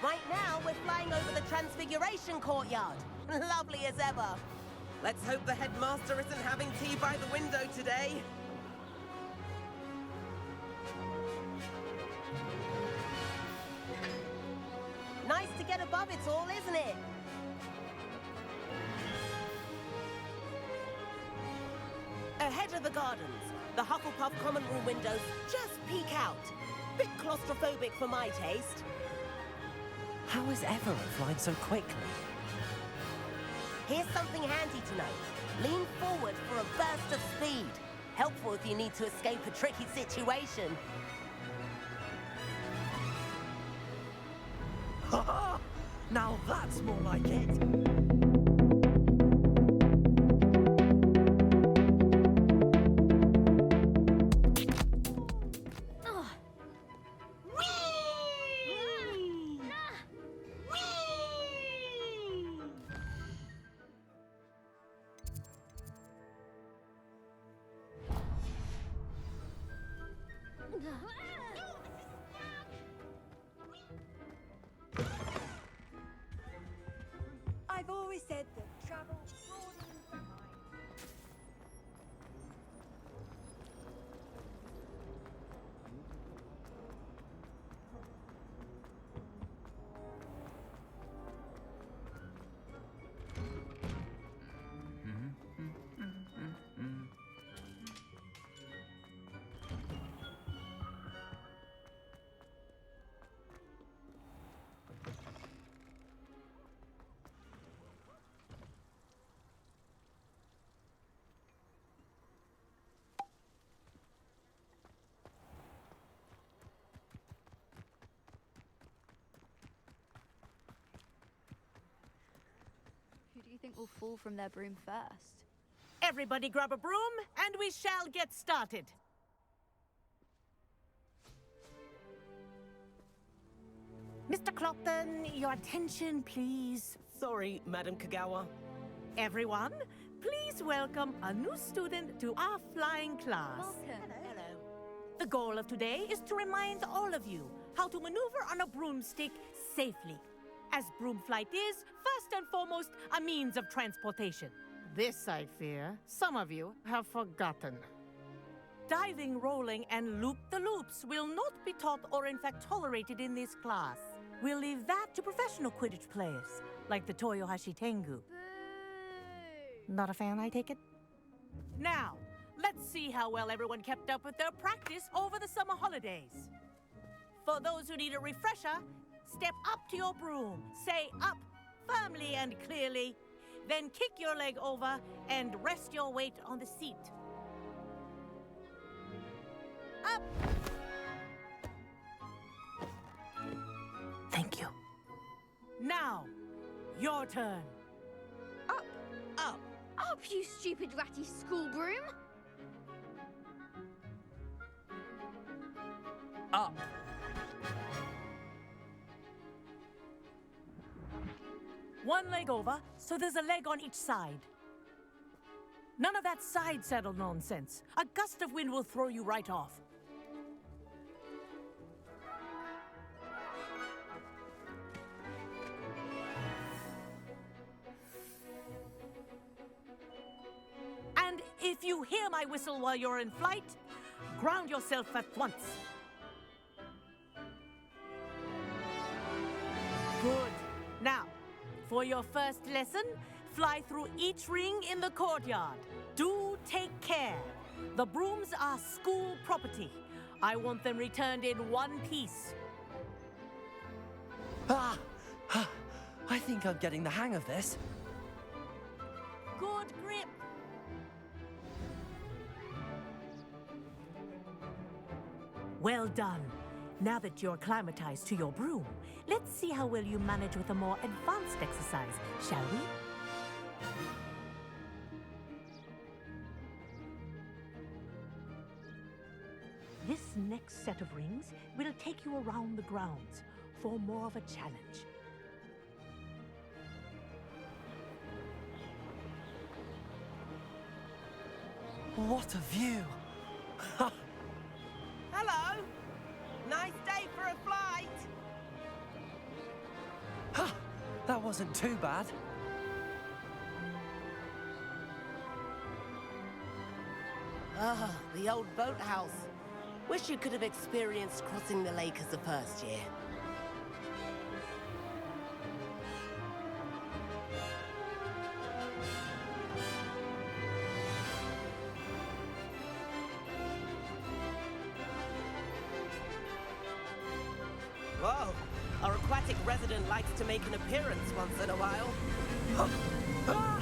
Right now, we're flying over the Transfiguration Courtyard. Lovely as ever. Let's hope the headmaster isn't having tea by the window today. Nice to get above it all, isn't it? Ahead of the gardens, the Hufflepuff common room windows just peek out. Bit claustrophobic for my taste. How is everyone flying so quickly? Here's something handy to know. Lean forward for a burst of speed. Helpful if you need to escape a tricky situation. Ha ha! Now that's more like it. I've always said that travel broadens the mind. Who do you think will fall from their broom first? Everybody grab a broom, and we shall get started. Mr. Clopton, your attention, please. Sorry, Madam Kagawa. Everyone, please welcome a new student to our flying class. Welcome. Hello. The goal of today is to remind all of you how to maneuver on a broomstick safely, as broom flight is, first and foremost, a means of transportation. This, I fear, some of you have forgotten. Diving, rolling, and loop-the-loops will not be taught or in fact tolerated in this class. We'll leave that to professional Quidditch players, like the Toyohashi Tengu. Boo! Not a fan, I take it? Now, let's see how well everyone kept up with their practice over the summer holidays. For those who need a refresher, step up to your broom, say up firmly and clearly, then kick your leg over and rest your weight on the seat. Up! Thank you. Now, your turn. Up! Up. Up, you stupid ratty school broom! Up. One leg over, so there's a leg on each side. None of that side saddle nonsense. A gust of wind will throw you right off. And if you hear my whistle while you're in flight, ground yourself at once. Good. Now, for your first lesson, fly through each ring in the courtyard. Do take care. The brooms are school property. I want them returned in one piece. Ah! I think I'm getting the hang of this. Good grip. Well done. Now that you're acclimatized to your broom, let's see how well you manage with a more advanced exercise, shall we? This next set of rings will take you around the grounds for more of a challenge. What a view! Hello! Nice day for a flight! wasn't too bad. Ah, the old boathouse. Wish you could have experienced crossing the lake as the first year. Whoa, our aquatic resident likes to make an appearance once in a while. Ah!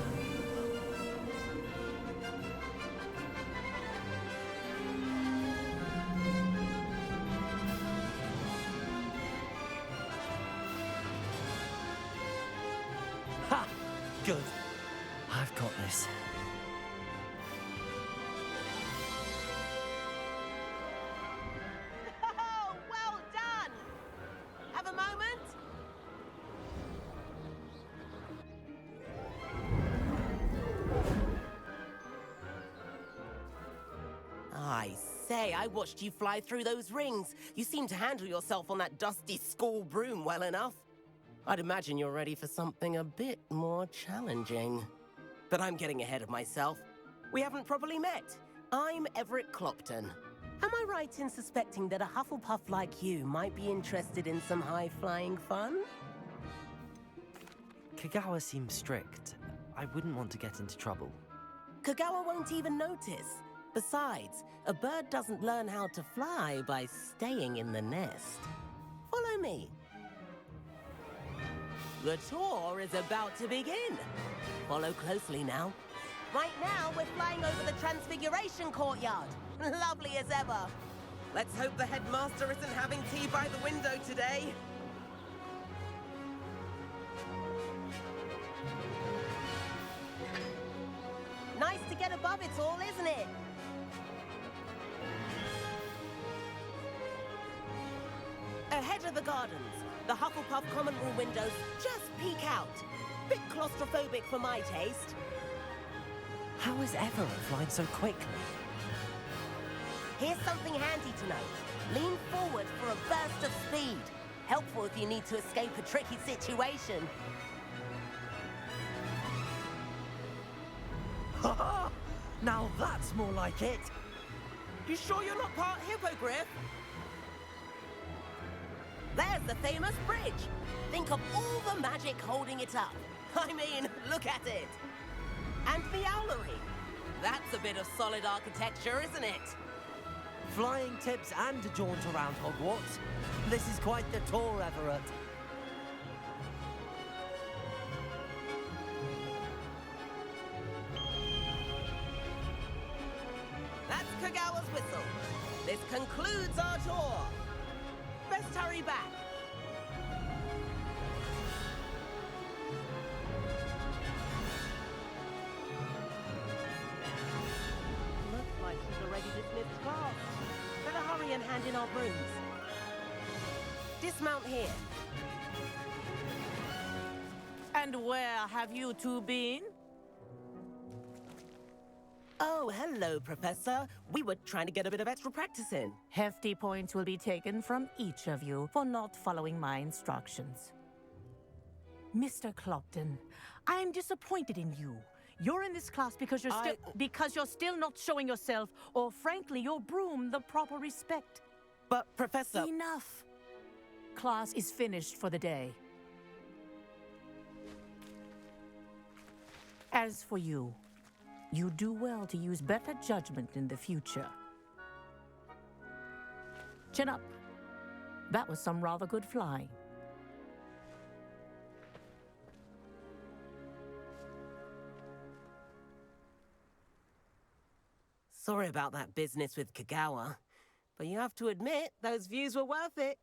Ha! Good. I've got this. Oh, well done! Have a moment? I say, I watched you fly through those rings. You seem to handle yourself on that dusty school broom well enough. I'd imagine you're ready for something a bit more challenging. But I'm getting ahead of myself. We haven't properly met. I'm Everett Clopton. Am I right in suspecting that a Hufflepuff like you might be interested in some high-flying fun? Kagawa seems strict. I wouldn't want to get into trouble. Kagawa won't even notice. Besides, a bird doesn't learn how to fly by staying in the nest. Follow me. The tour is about to begin. Follow closely now. Right now, we're flying over the Transfiguration Courtyard. Lovely as ever. Let's hope the headmaster isn't having tea by the window today. Nice to get above it all, isn't it? Ahead of the gardens, the Hufflepuff common room windows just peek out. Bit claustrophobic for my taste. How is Everett flying so quickly? Here's something handy to know. Lean forward for a burst of speed. Helpful if you need to escape a tricky situation. Ha ha! Now that's more like it. You sure you're not part hippogriff? There's the famous bridge. Think of all the magic holding it up. I mean, look at it. And the owlery. That's a bit of solid architecture, isn't it? Flying tips and a jaunt around Hogwarts. This is quite the tour, Everett. That's Kagawa's whistle. This concludes our tour. Best hurry back. Looks like she's already dismissed class. Better hurry and hand in our brooms. Dismount here. And where have you two been? Oh, hello, Professor. We were trying to get a bit of extra practice in. Hefty points will be taken from each of you for not following my instructions. Mr. Clopton, I am disappointed in you. You're in this class because you're still not showing yourself, or frankly, your broom the proper respect. But, Professor... Enough. Class is finished for the day. As for you, you do well to use better judgment in the future. Chin up. That was some rather good flying. Sorry about that business with Kagawa, but you have to admit, those views were worth it.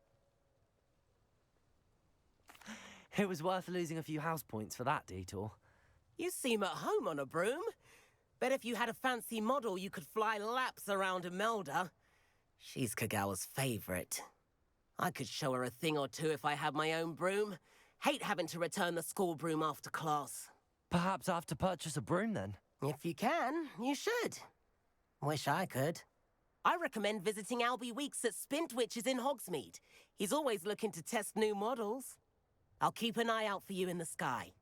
It was worth losing a few house points for that detour. You seem at home on a broom. Bet if you had a fancy model, you could fly laps around Imelda. She's Kagawa's favorite. I could show her a thing or two if I had my own broom. Hate having to return the school broom after class. Perhaps I have to purchase a broom then. If you can, you should. Wish I could. I recommend visiting Albie Weeks at Spintwitches in Hogsmeade. He's always looking to test new models. I'll keep an eye out for you in the sky.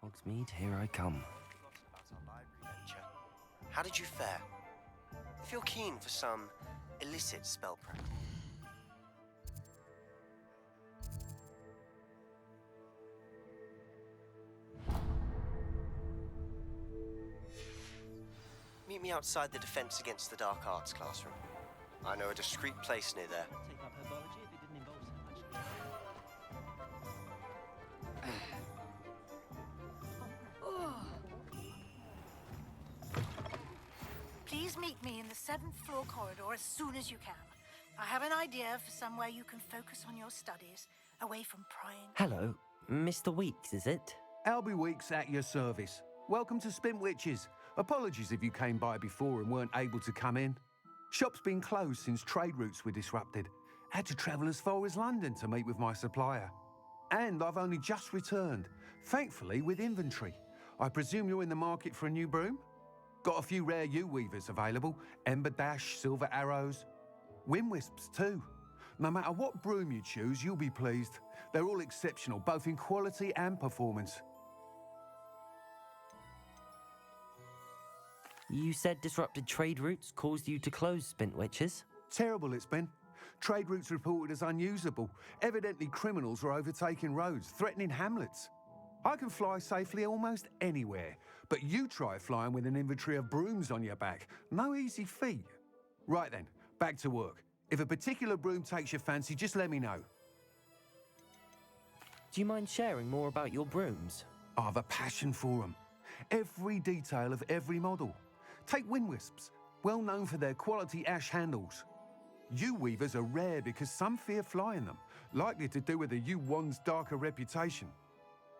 Hogsmeade, here I come. How did you fare? Feel keen for some illicit spell prep? Meet me outside the Defense Against the Dark Arts classroom. I know a discreet place near there. Take up herbology if it didn't involve so much. Please meet me in the 7th floor corridor as soon as you can. I have an idea for somewhere you can focus on your studies, away from prying. Hello, Mr. Weeks, is it? Albie Weeks at your service. Welcome to Spintwitches. Apologies if you came by before and weren't able to come in. Shop's been closed since trade routes were disrupted. Had to travel as far as London to meet with my supplier. And I've only just returned, thankfully with inventory. I presume you're in the market for a new broom? Got a few rare U-weavers available. Ember Dash, Silver Arrows. Wind Wisps too. No matter what broom you choose, you'll be pleased. They're all exceptional, both in quality and performance. You said disrupted trade routes caused you to close Spintwitches? Terrible it's been. Trade routes reported as unusable. Evidently criminals were overtaking roads, threatening hamlets. I can fly safely almost anywhere, but you try flying with an inventory of brooms on your back. No easy feat. Right then, back to work. If a particular broom takes your fancy, just let me know. Do you mind sharing more about your brooms? I've a passion for them. Every detail of every model. Take Wind Wisps, well known for their quality ash handles. U-weavers are rare because some fear flying them, likely to do with the U-wand's darker reputation.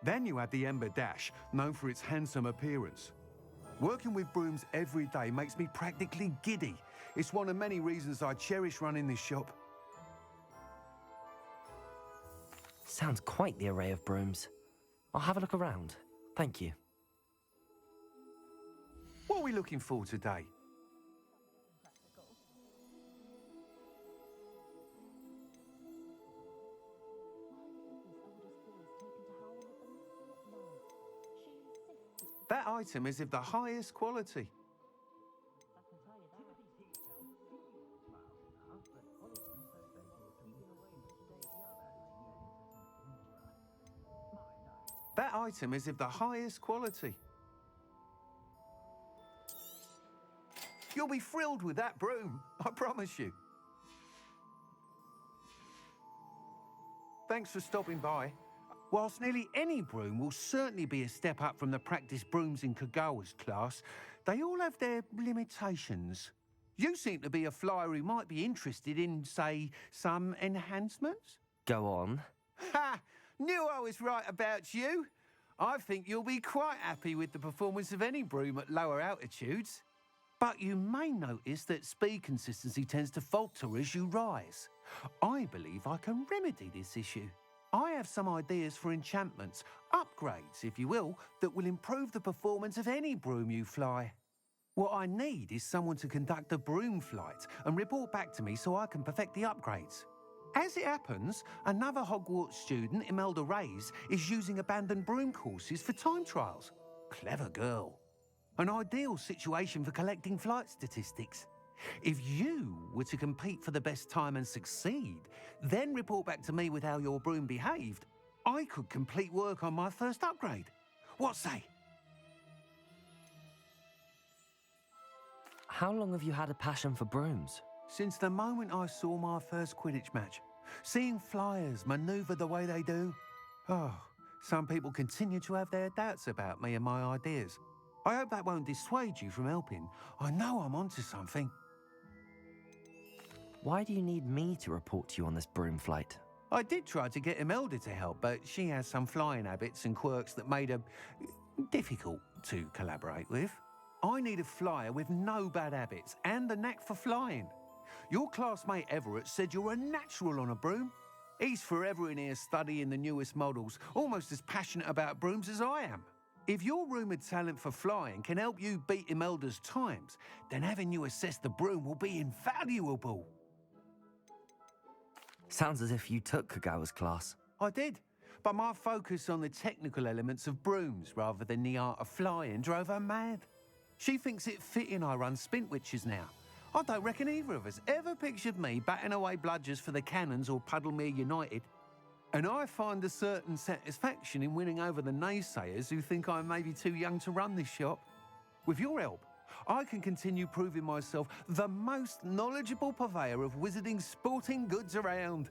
Then you have the Ember Dash, known for its handsome appearance. Working with brooms every day makes me practically giddy. It's one of many reasons I cherish running this shop. Sounds quite the array of brooms. I'll have a look around. Thank you. What are we looking for today? That item is of the highest quality. That item is of the highest quality. You'll be thrilled with that broom, I promise you. Thanks for stopping by. Whilst nearly any broom will certainly be a step up from the practice brooms in Kagawa's class, they all have their limitations. You seem to be a flyer who might be interested in, say, some enhancements? Go on. Ha! Knew I was right about you. I think you'll be quite happy with the performance of any broom at lower altitudes. But you may notice that speed consistency tends to falter as you rise. I believe I can remedy this issue. I have some ideas for enchantments, upgrades, if you will, that will improve the performance of any broom you fly. What I need is someone to conduct a broom flight and report back to me so I can perfect the upgrades. As it happens, another Hogwarts student, Imelda Reyes, is using abandoned broom courses for time trials. Clever girl. An ideal situation for collecting flight statistics. If you were to compete for the best time and succeed, then report back to me with how your broom behaved, I could complete work on my first upgrade. What say? How long have you had a passion for brooms? Since the moment I saw my first Quidditch match, seeing flyers manoeuvre the way they do. Oh, some people continue to have their doubts about me and my ideas. I hope that won't dissuade you from helping. I know I'm onto something. Why do you need me to report to you on this broom flight? I did try to get Imelda to help, but she has some flying habits and quirks that made her difficult to collaborate with. I need a flyer with no bad habits and the knack for flying. Your classmate Everett said you're a natural on a broom. He's forever in here studying the newest models, almost as passionate about brooms as I am. If your rumoured talent for flying can help you beat Imelda's times, then having you assess the broom will be invaluable. Sounds as if you took Kagawa's class. I did, but my focus on the technical elements of brooms rather than the art of flying drove her mad. She thinks it fitting I run Spintwitches now. I don't reckon either of us ever pictured me batting away bludgers for the Cannons or Puddlemere United. And I find a certain satisfaction in winning over the naysayers who think I may be too young to run this shop. With your help, I can continue proving myself the most knowledgeable purveyor of wizarding sporting goods around.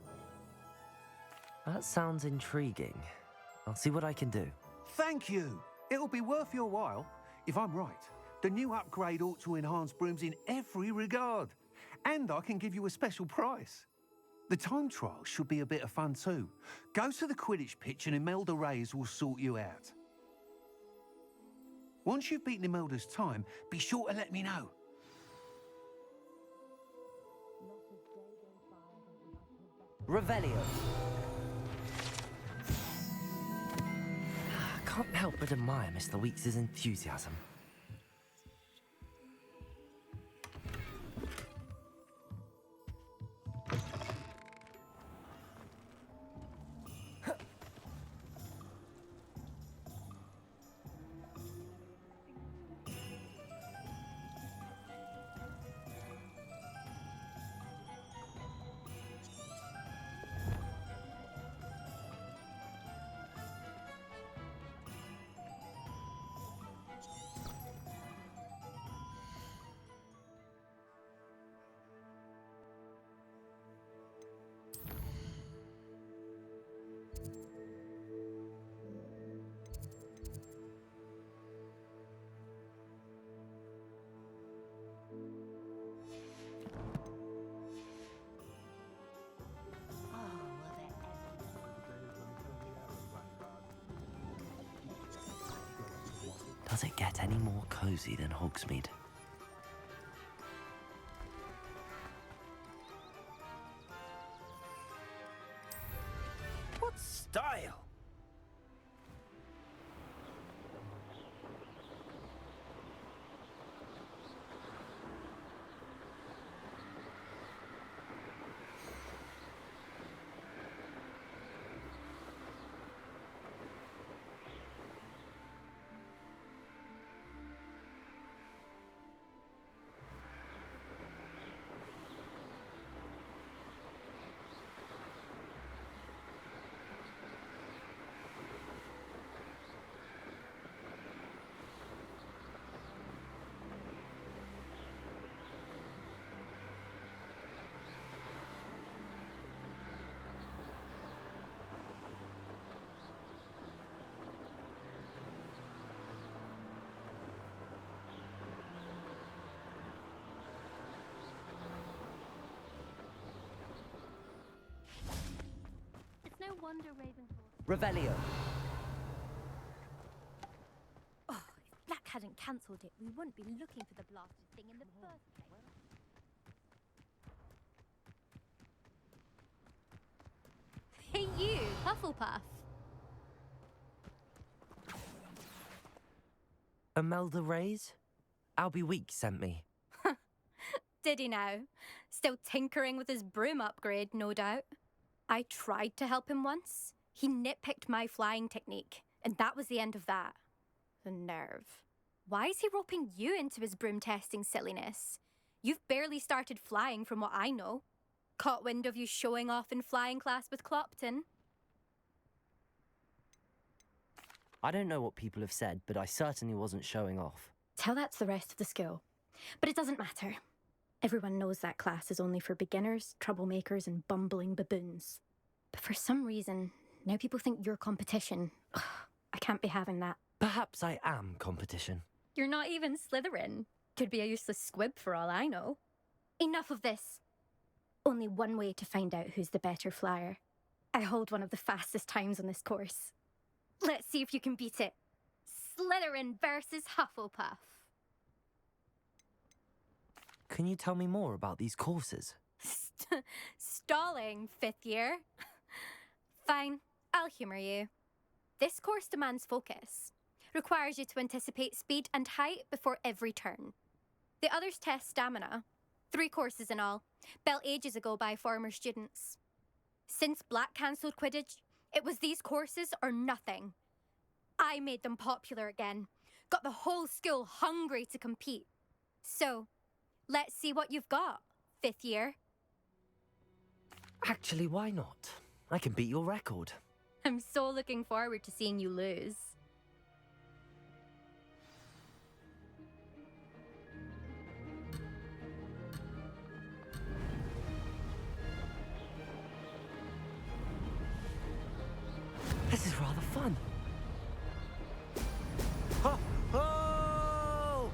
That sounds intriguing. I'll see what I can do. Thank you. It'll be worth your while. If I'm right, the new upgrade ought to enhance brooms in every regard. And I can give you a special price. The time trial should be a bit of fun too. Go to the Quidditch pitch and Imelda Reyes will sort you out. Once you've beaten Imelda's time, be sure to let me know. Revelio. Can't help but admire Mr. Weeks' enthusiasm. Does it get any more cozy than Hogsmeade? What style? No wonder Ravenclaw. Revelio. Oh, if Black hadn't cancelled it, we wouldn't be looking for the blasted thing in the first place. Hey you, Hufflepuff. Imelda Reyes? Albie Weeks sent me. Did he now? Still tinkering with his broom upgrade, no doubt. I tried to help him once. He nitpicked my flying technique, and that was the end of that. The nerve. Why is he roping you into his broom testing silliness? You've barely started flying from what I know. Caught wind of you showing off in flying class with Clopton. I don't know what people have said, but I certainly wasn't showing off. Tell that to the rest of the school. But it doesn't matter. Everyone knows that class is only for beginners, troublemakers, and bumbling baboons. But for some reason, now people think you're competition. Ugh, I can't be having that. Perhaps I am competition. You're not even Slytherin. Could be a useless squib for all I know. Enough of this. Only one way to find out who's the better flyer. I hold one of the fastest times on this course. Let's see if you can beat it. Slytherin versus Hufflepuff. Can you tell me more about these courses? Stalling, 5th year. Fine, I'll humour you. This course demands focus. Requires you to anticipate speed and height before every turn. The others test stamina. 3 courses in all, built ages ago by former students. Since Black cancelled Quidditch, it was these courses or nothing. I made them popular again. Got the whole school hungry to compete. So, let's see what you've got, 5th year. Actually, why not? I can beat your record. I'm so looking forward to seeing you lose. This is rather fun. Ha! Oh!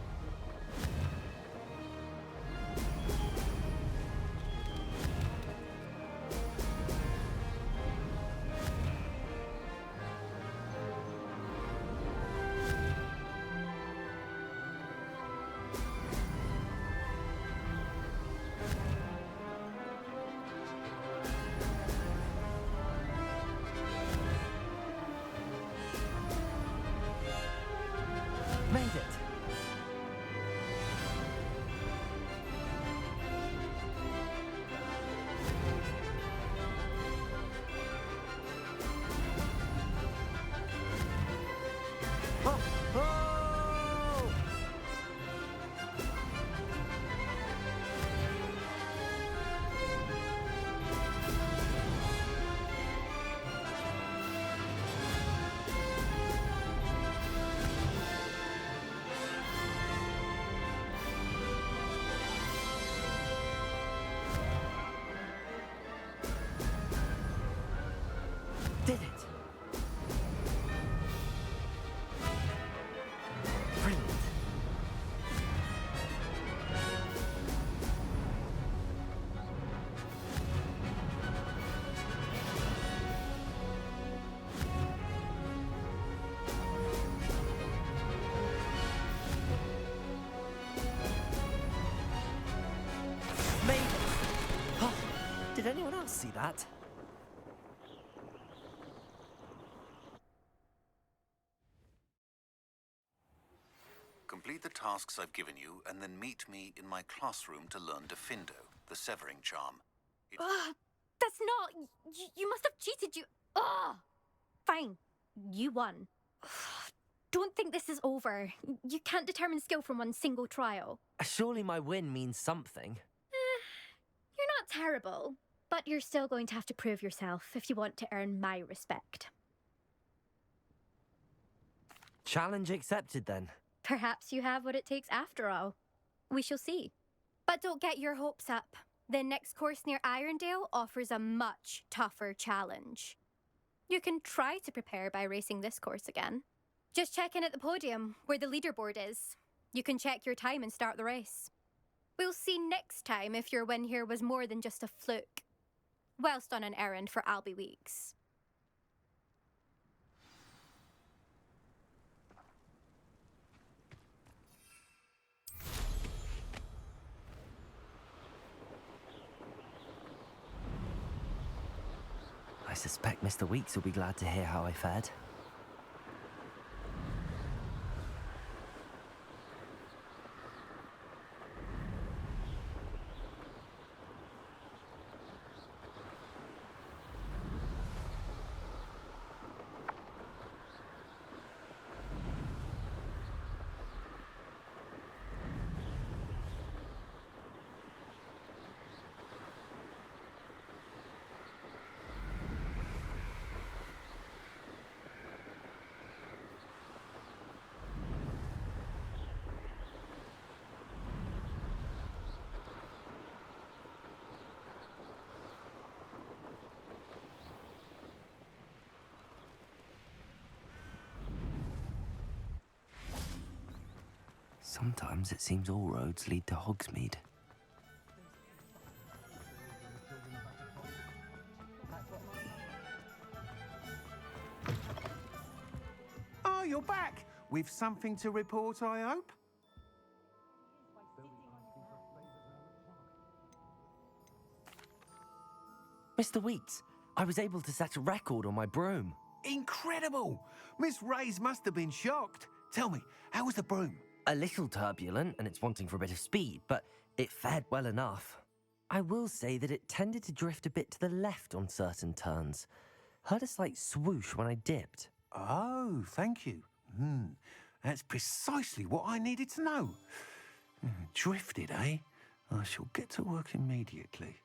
Made it. Oh! Oh! Did it! Brilliant. Made it! Oh, did anyone else see that? Complete the tasks I've given you, and then meet me in my classroom to learn Diffindo, the severing charm. That's not... You must have cheated, you... Ugh! Fine. You won. Don't think this is over. You can't determine skill from one single trial. Surely my win means something. You're not terrible, but you're still going to have to prove yourself if you want to earn my respect. Challenge accepted then. Perhaps you have what it takes after all. We shall see. But don't get your hopes up. The next course near Irondale offers a much tougher challenge. You can try to prepare by racing this course again. Just check in at the podium, where the leaderboard is. You can check your time and start the race. We'll see next time if your win here was more than just a fluke. Whilst on an errand for Albie Weeks. I suspect Mr. Weeks will be glad to hear how I fared. Sometimes it seems all roads lead to Hogsmeade. you're back. With something to report, I hope? Mr. Weeks, I was able to set a record on my broom. Incredible! Miss Ray's must have been shocked. Tell me, how was the broom? A little turbulent and it's wanting for a bit of speed, but it fared well enough. I will say that it tended to drift a bit to the left on certain turns. Heard a slight swoosh when I dipped. Oh, thank you. That's precisely what I needed to know. Drifted, eh? I shall get to work immediately.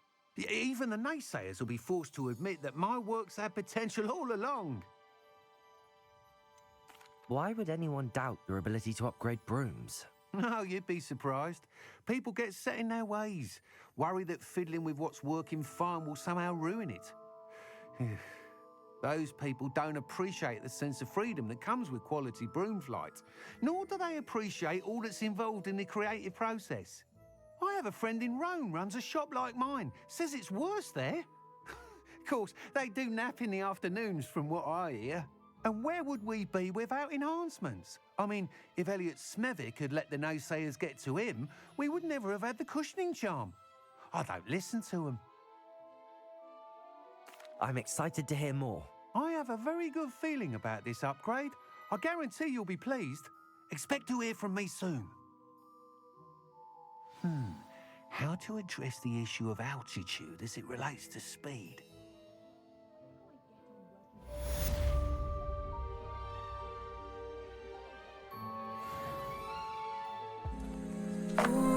Even the naysayers will be forced to admit that my work's had potential all along. Why would anyone doubt your ability to upgrade brooms? No, you'd be surprised. People get set in their ways, worry that fiddling with what's working fine will somehow ruin it. Those people don't appreciate the sense of freedom that comes with quality broom flight, nor do they appreciate all that's involved in the creative process. I have a friend in Rome runs a shop like mine, says it's worse there. Of course, they do nap in the afternoons from what I hear. And where would we be without enhancements? I mean, if Elliot Smethwick had let the naysayers get to him, we would never have had the cushioning charm. I don't listen to them. I'm excited to hear more. I have a very good feeling about this upgrade. I guarantee you'll be pleased. Expect to hear from me soon. How to address the issue of altitude as it relates to speed? Ooh.